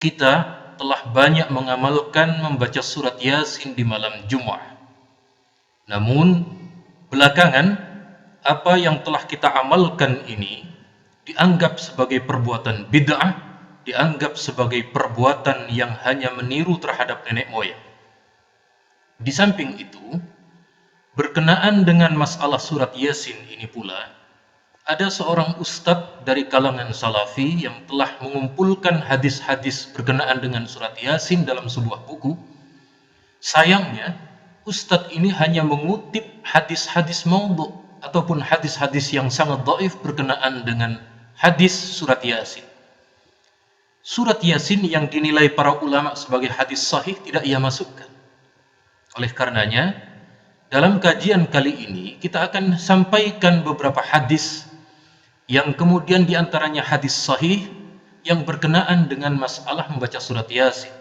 kita telah banyak mengamalkan membaca surat Yasin di malam Jumat. Namun, belakangan, apa yang telah kita amalkan ini dianggap sebagai perbuatan bid'ah, dianggap sebagai perbuatan yang hanya meniru terhadap nenek moyang. Di samping itu, berkenaan dengan masalah surat Yasin ini pula, ada seorang ustadz dari kalangan salafi yang telah mengumpulkan hadis-hadis berkenaan dengan surat Yasin dalam sebuah buku. Sayangnya, ustadz ini hanya mengutip hadis-hadis maudhu' ataupun hadis-hadis yang sangat dhaif berkenaan dengan hadis surat Yasin. Surat Yasin yang dinilai para ulama sebagai hadis sahih tidak ia masukkan. Oleh karenanya, dalam kajian kali ini kita akan sampaikan beberapa hadis yang kemudian diantaranya hadis sahih yang berkenaan dengan masalah membaca surat Yasin.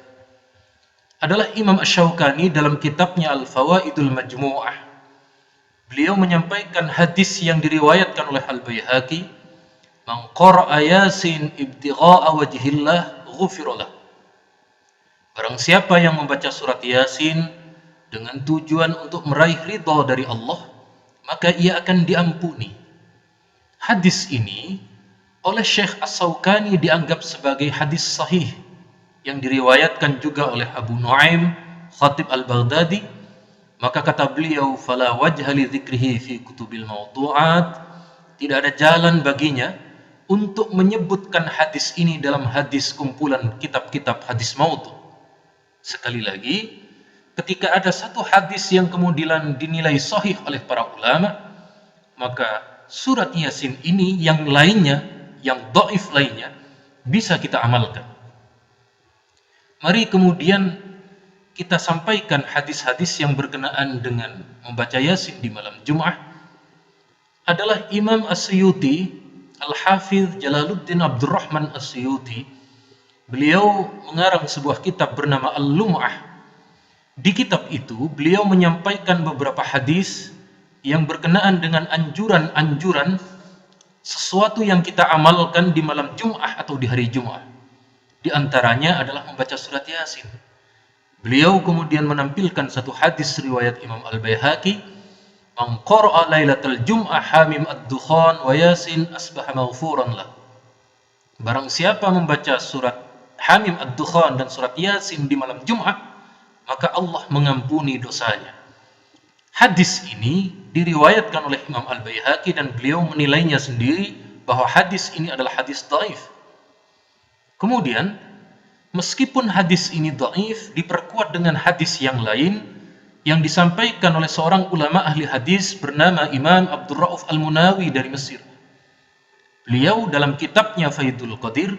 Adalah Imam Asy-Syaukani dalam kitabnya Al-Fawaidul Majmu'ah. Beliau menyampaikan hadis yang diriwayatkan oleh Al-Baihaqi, "Man qara'a Yasin ibtigha'a wajhillah ghufira lahu." Barang siapa yang membaca surat Yasin dengan tujuan untuk meraih ridha dari Allah, maka ia akan diampuni. Hadis ini oleh Syekh As-Syaukani dianggap sebagai hadis sahih yang diriwayatkan juga oleh Abu Nuaim Khatib Al-Baghdadi. Maka kata beliau, fala wajha li dzikrihi fi kutubil mawdu'at, tidak ada jalan baginya untuk menyebutkan hadis ini dalam hadis kumpulan kitab-kitab hadis maudhu'. Sekali lagi, ketika ada satu hadis yang kemudian dinilai sahih oleh para ulama, maka surat Yasin ini yang lainnya, yang dhaif lainnya, bisa kita amalkan. Mari kemudian kita sampaikan hadis-hadis yang berkenaan dengan membaca Yasin di malam Jumat. Adalah Imam As-Suyuti, Al-Hafidh Jalaluddin Abdurrahman As-Suyuti. Beliau mengarang sebuah kitab bernama Al-Lum'ah. Di kitab itu beliau menyampaikan beberapa hadis yang berkenaan dengan anjuran-anjuran sesuatu yang kita amalkan di malam Jumat atau di hari Jumat. Di antaranya adalah membaca surat Yasin. Beliau kemudian menampilkan satu hadis riwayat Imam Al-Baihaqi, "Man qara'a lailatal Jum'ah hamim ad-dukhan wa Yasin asbaha maghfuran lah." Barang siapa membaca surat Hamim ad-Dukhan dan surat Yasin di malam Jumat, maka Allah mengampuni dosanya. Hadis ini diriwayatkan oleh Imam Al-Baihaqi dan beliau menilainya sendiri bahwa hadis ini adalah hadis dhaif. Kemudian, meskipun hadis ini dhaif, diperkuat dengan hadis yang lain yang disampaikan oleh seorang ulama ahli hadis bernama Imam Abdul Rauf Al-Munawi dari Mesir. Beliau dalam kitabnya Faidul Qadir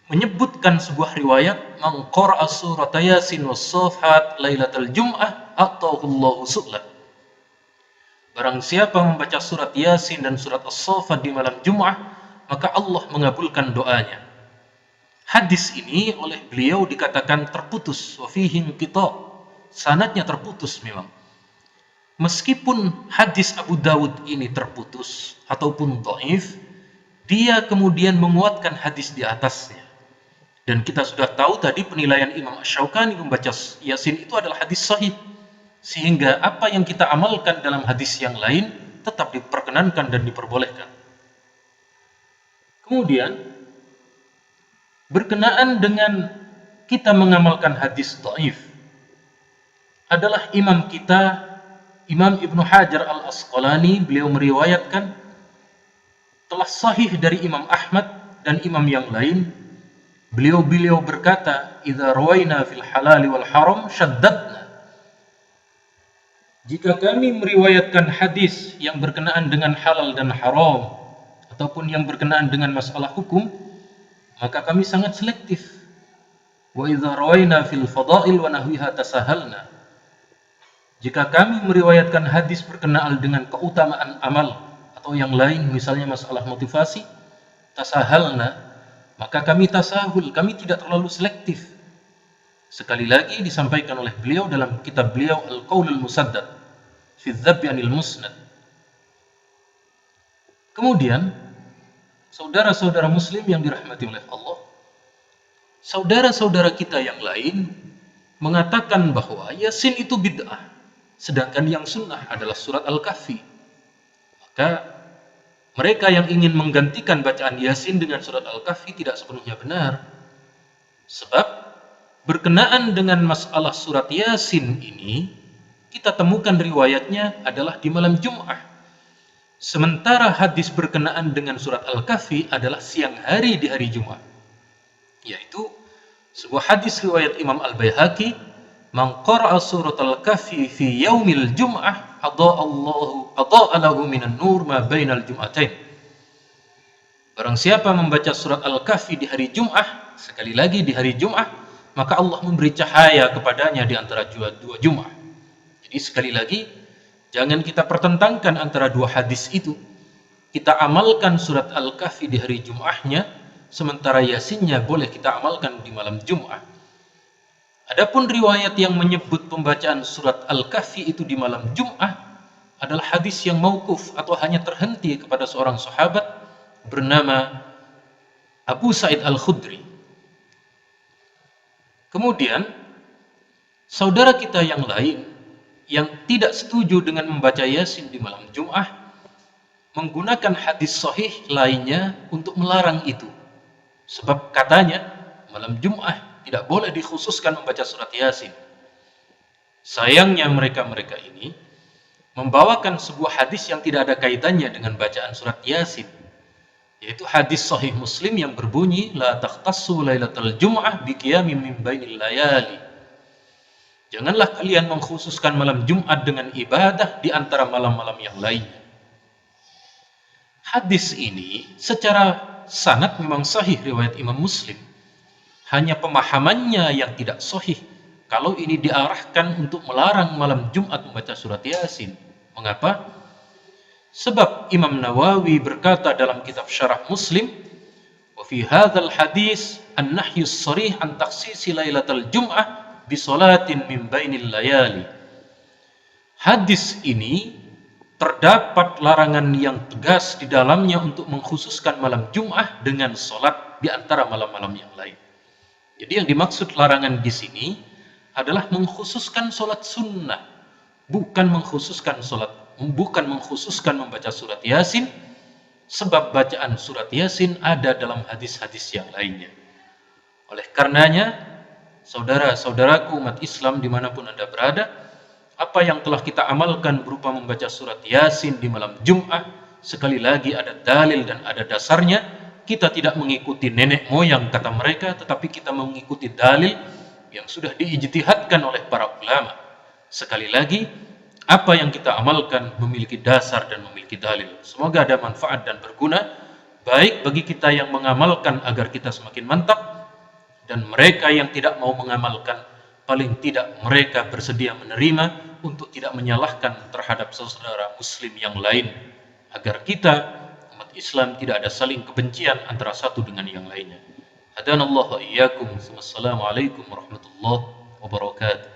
menyebutkan sebuah riwayat, "Man qara'a surat Yasin was-Saffat lailatal Jum'ah atahullahu su'lah." Barang siapa membaca surat Yasin dan surat As-Saffat di malam Jumat, maka Allah mengabulkan doanya. Hadis ini oleh beliau dikatakan terputus, wa fihi inqita'. Sanadnya terputus memang. Meskipun hadis Abu Dawud ini terputus ataupun dhaif, dia kemudian menguatkan hadis di atasnya. Dan kita sudah tahu tadi penilaian Imam Asy-Syaukani membaca Yasin itu adalah hadis sahih. Sehingga apa yang kita amalkan dalam hadis yang lain tetap diperkenankan dan diperbolehkan. Kemudian, berkenaan dengan kita mengamalkan hadis dhaif, adalah imam kita, Imam Ibnu Hajar Al-Asqalani, beliau meriwayatkan telah sahih dari Imam Ahmad dan imam yang lain. Beliau berkata, "Idza rawaina fil halali wal haram syaddadna." Jika kami meriwayatkan hadis yang berkenaan dengan halal dan haram ataupun yang berkenaan dengan masalah hukum, maka kami sangat selektif. Wa idza rawaina fil fadail wa nahwiha tasahalna. Jika kami meriwayatkan hadis berkenaan dengan keutamaan amal atau yang lain, misalnya masalah motivasi, tasahalna, maka kami tasahul, kami tidak terlalu selektif. Sekali lagi disampaikan oleh beliau dalam kitab beliau Al-Qaulul Musaddad fi Dzabbi 'anil Musnad. Kemudian, saudara-saudara muslim yang dirahmati oleh Allah, saudara-saudara kita yang lain mengatakan bahwa Yasin itu bid'ah, sedangkan yang sunnah adalah surat Al-Kahfi. Maka mereka yang ingin menggantikan bacaan Yasin dengan surat Al-Kahfi tidak sepenuhnya benar. Sebab berkenaan dengan masalah surat Yasin ini, kita temukan riwayatnya adalah di malam Jum'ah. Sementara hadis berkenaan dengan surat Al-Kahfi adalah siang hari di hari Jumat. Yaitu sebuah hadis riwayat Imam Al-Baihaqi, "Man qara'a surat Al-Kahfi fi yaumil Jum'ah adha'a lahu minan nur ma bainal jum'atain." Barang siapa membaca surat Al-Kahfi di hari Jum'ah, sekali lagi di hari Jum'ah, maka Allah memberi cahaya kepadanya di antara dua Jum'ah. Jadi sekali lagi, jangan kita pertentangkan antara dua hadis itu. Kita amalkan surat Al-Kahfi di hari Jum'ahnya, sementara Yasinnya boleh kita amalkan di malam Jum'ah. Adapun riwayat yang menyebut pembacaan surat Al-Kahfi itu di malam Jum'ah adalah hadis yang mauquf atau hanya terhenti kepada seorang sahabat bernama Abu Sa'id Al-Khudri. Kemudian saudara kita yang lain yang tidak setuju dengan membaca Yasin di malam Jum'ah menggunakan hadis sahih lainnya untuk melarang itu. Sebab katanya malam Jum'ah tidak boleh dikhususkan membaca surat Yasin. Sayangnya mereka-mereka ini membawakan sebuah hadis yang tidak ada kaitannya dengan bacaan surat Yasin, yaitu hadis sahih Muslim yang berbunyi, "La takhtassu lailatal Jum'ah biqiyamin min bainil layali." Janganlah kalian mengkhususkan malam Jumat dengan ibadah di antara malam-malam yang lainnya. Hadis ini secara sanad memang sahih riwayat Imam Muslim. Hanya pemahamannya yang tidak sahih kalau ini diarahkan untuk melarang malam Jumat membaca surat Yasin. Mengapa? Sebab Imam Nawawi berkata dalam kitab Syarah Muslim, "Wa fi hadzal hadis an-nahyu as-sharih an takhsisi lailatal Jum'ah bi salatin min bainil layali." Hadis ini terdapat larangan yang tegas di dalamnya untuk mengkhususkan malam Jum'ah dengan sholat di antara malam-malam yang lain. Jadi yang dimaksud larangan di sini adalah mengkhususkan sholat sunnah, bukan mengkhususkan membaca surat Yasin, sebab bacaan surat Yasin ada dalam hadis-hadis yang lainnya. Oleh karenanya, saudara-saudaraku umat Islam dimanapun Anda berada, apa yang telah kita amalkan berupa membaca surat Yasin di malam Jum'ah, sekali lagi ada dalil dan ada dasarnya. Kita tidak mengikuti nenek moyang kata mereka, tetapi kita mengikuti dalil yang sudah diijtihadkan oleh para ulama. Sekali lagi, apa yang kita amalkan memiliki dasar dan memiliki dalil. Semoga ada manfaat dan berguna, baik bagi kita yang mengamalkan agar kita semakin mantap, dan mereka yang tidak mau mengamalkan, paling tidak mereka bersedia menerima untuk tidak menyalahkan terhadap saudara muslim yang lain, agar kita umat Islam tidak ada saling kebencian antara satu dengan yang lainnya. Hadanallahu wa iyyakum. Wassalamualaikum warahmatullahi wabarakatuh.